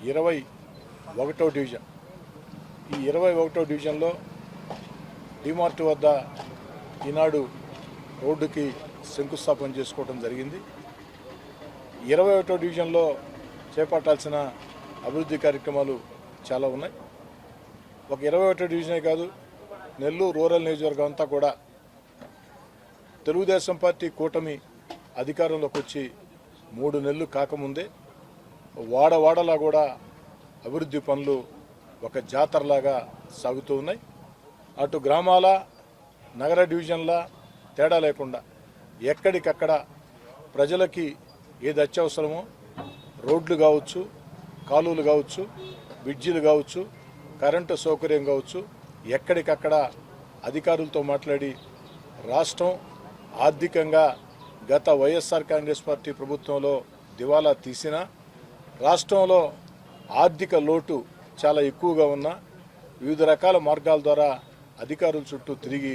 21వ డివిజన్. ఈ 21వ డివిజన్లో డిమార్ట్ వద్ద ఈనాడు రోడ్డుకి శంకుస్థాపన చేసుకోవడం జరిగింది. 21వ డివిజన్లో చేపట్టాల్సిన అభివృద్ధి కార్యక్రమాలు చాలా ఉన్నాయి. ఒక 21వ డివిజనే కాదు, నెల్లూరు రూరల్ నియోజకవర్గం అంతా కూడా తెలుగుదేశం పార్టీ కూటమి అధికారంలోకి వచ్చి 3 నెలలు కాకముందే వాడవాడలా కూడా అభివృద్ధి పనులు ఒక జాతరలాగా సాగుతూ ఉన్నాయి. అటు గ్రామాల నగర డివిజన్ల తేడా లేకుండా ఎక్కడికక్కడ ప్రజలకి ఏది అత్యవసరమో రోడ్లు కావచ్చు, కాలువలు కావచ్చు, బ్రిడ్జిలు కావచ్చు, కరెంటు సౌకర్యం కావచ్చు, ఎక్కడికక్కడ అధికారులతో మాట్లాడి రాష్ట్రం ఆర్థికంగా గత వైఎస్ఆర్ కాంగ్రెస్ పార్టీ ప్రభుత్వంలో దివాలా తీసిన రాష్ట్రంలో ఆర్థిక లోటు చాలా ఎక్కువగా ఉన్న వివిధ రకాల మార్గాల ద్వారా అధికారుల చుట్టూ తిరిగి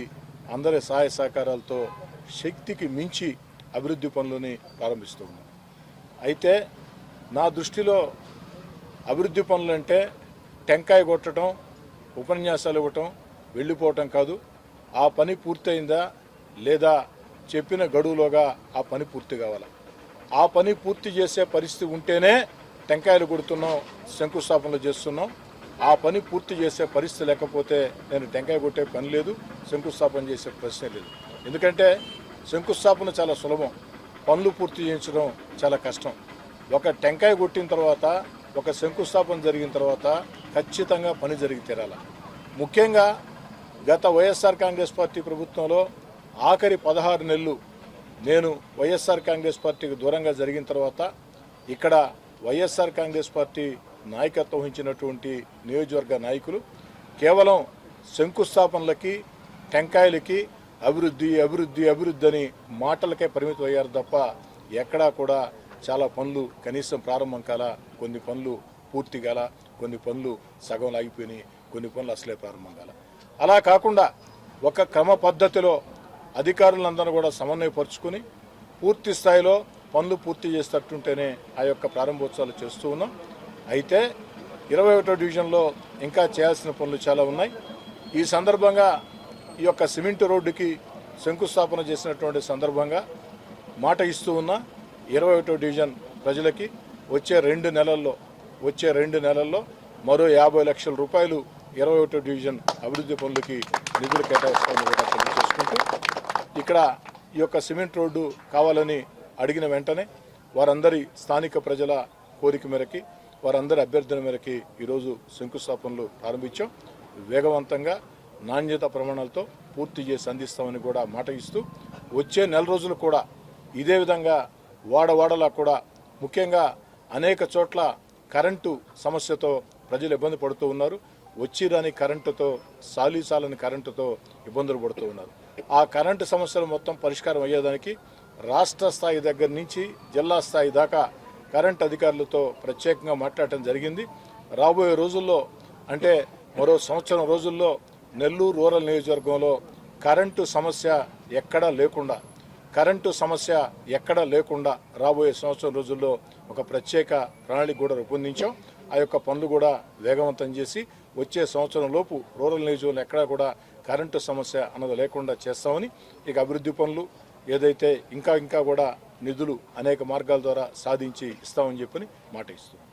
అందరి సహాయ సహకారాలతో శక్తికి మించి అభివృద్ధి పనులని ప్రారంభిస్తూ ఉన్నాం. అయితే నా దృష్టిలో అభివృద్ధి పనులంటే టెంకాయ కొట్టడం, ఉపన్యాసాలు ఇవ్వటం, వెళ్ళిపోవటం కాదు. ఆ పని పూర్తయిందా లేదా చెప్పిన గడువులోగా ఆ పని పూర్తి కావాలి. ఆ పని పూర్తి చేసే పరిస్థితి ఉంటేనే టెంకాయలు కొడుతున్నాం, శంకుస్థాపనలు చేస్తున్నాం. ఆ పని పూర్తి చేసే పరిస్థితి లేకపోతే నేను టెంకాయ కొట్టే పని లేదు, శంకుస్థాపన చేసే ప్రశ్నే లేదు. ఎందుకంటే శంకుస్థాపన చాలా సులభం, పనులు పూర్తి చేయించడం చాలా కష్టం. ఒక టెంకాయ కొట్టిన తర్వాత, ఒక శంకుస్థాపన జరిగిన తర్వాత ఖచ్చితంగా పని జరిగి తీరాలి. ముఖ్యంగా గత వైఎస్ఆర్ కాంగ్రెస్ పార్టీ ప్రభుత్వంలో ఆఖరి 16 నెలలు నేను వైఎస్ఆర్ కాంగ్రెస్ పార్టీకి దూరంగా జరిగిన తర్వాత ఇక్కడ వైఎస్ఆర్ కాంగ్రెస్ పార్టీ నాయకత్వం వహించినటువంటి నియోజకవర్గ నాయకులు కేవలం శంకుస్థాపనలకి, టెంకాయలకి అభివృద్ధి అభివృద్ధి అభివృద్ధి అని మాటలకే పరిమితం అయ్యారు తప్ప ఎక్కడా కూడా చాలా పనులు కనీసం ప్రారంభం కాల, కొన్ని పనులు పూర్తి కాల, కొన్ని పనులు సగం ఆగిపోయినాయి, కొన్ని పనులు అసలే ప్రారంభం కాల. అలా కాకుండా ఒక క్రమ పద్ధతిలో అధికారులందరూ కూడా సమన్వయపరుచుకుని పూర్తి స్థాయిలో పనులు పూర్తి చేసేటట్టుంటేనే ఆ యొక్క ప్రారంభోత్సవాలు చేస్తూ ఉన్నాం. అయితే 21వ డివిజన్లో ఇంకా చేయాల్సిన పనులు చాలా ఉన్నాయి. ఈ సందర్భంగా ఈ యొక్క సిమెంట్ రోడ్డుకి శంకుస్థాపన చేసినటువంటి సందర్భంగా మాట ఇస్తూ ఉన్నా 21వ డివిజన్ ప్రజలకి వచ్చే 2 నెలల్లో మరో 50 లక్షల రూపాయలు 21వ డివిజన్ అభివృద్ధి పనులకి నిధులు కేటాయిస్తామని కూడా తెలియజేసుకుంటూ ఇక్కడ ఈ యొక్క సిమెంట్ రోడ్డు కావాలని అడిగిన వెంటనే వారందరి స్థానిక ప్రజల కోరిక మేరకి, వారందరి అభ్యర్థన మేరకి ఈరోజు శంకుస్థాపనలు ప్రారంభించాం. వేగవంతంగా నాణ్యత ప్రమాణాలతో పూర్తి చేసి అందిస్తామని కూడా మాట ఇస్తూ వచ్చే నెల రోజులు కూడా ఇదే విధంగా వాడవాడలా కూడా ముఖ్యంగా అనేక చోట్ల కరెంటు సమస్యతో ప్రజలు ఇబ్బంది పడుతూ ఉన్నారు. వచ్చిరాని కరెంటుతో, సాలీసాలని కరెంటుతో ఇబ్బందులు పడుతూ ఉన్నారు. ఆ కరెంటు సమస్యలు మొత్తం పరిష్కారం అయ్యేదానికి రాష్ట్ర స్థాయి దగ్గర నుంచి జిల్లా స్థాయి దాకా కరెంటు అధికారులతో ప్రత్యేకంగా మాట్లాడటం జరిగింది. రాబోయే రోజుల్లో అంటే మరో సంవత్సరం రోజుల్లో నెల్లూరు రూరల్ నియోజకవర్గంలో కరెంటు సమస్య ఎక్కడా లేకుండా రాబోయే సంవత్సరం రోజుల్లో ఒక ప్రత్యేక ప్రణాళిక కూడా రూపొందించాం. ఆ యొక్క పనులు కూడా వేగవంతం చేసి వచ్చే సంవత్సరం లోపు రూరల్ నియోజకవర్గంలో ఎక్కడా కూడా కరెంటు సమస్య అన్నది లేకుండా చేస్తామని, ఇక అభివృద్ధి పనులు ఏదైతే ఇంకా కూడా నిధులు అనేక మార్గాల ద్వారా సాధించి ఇస్తామని చెప్పని మాట ఇస్తున్నాం.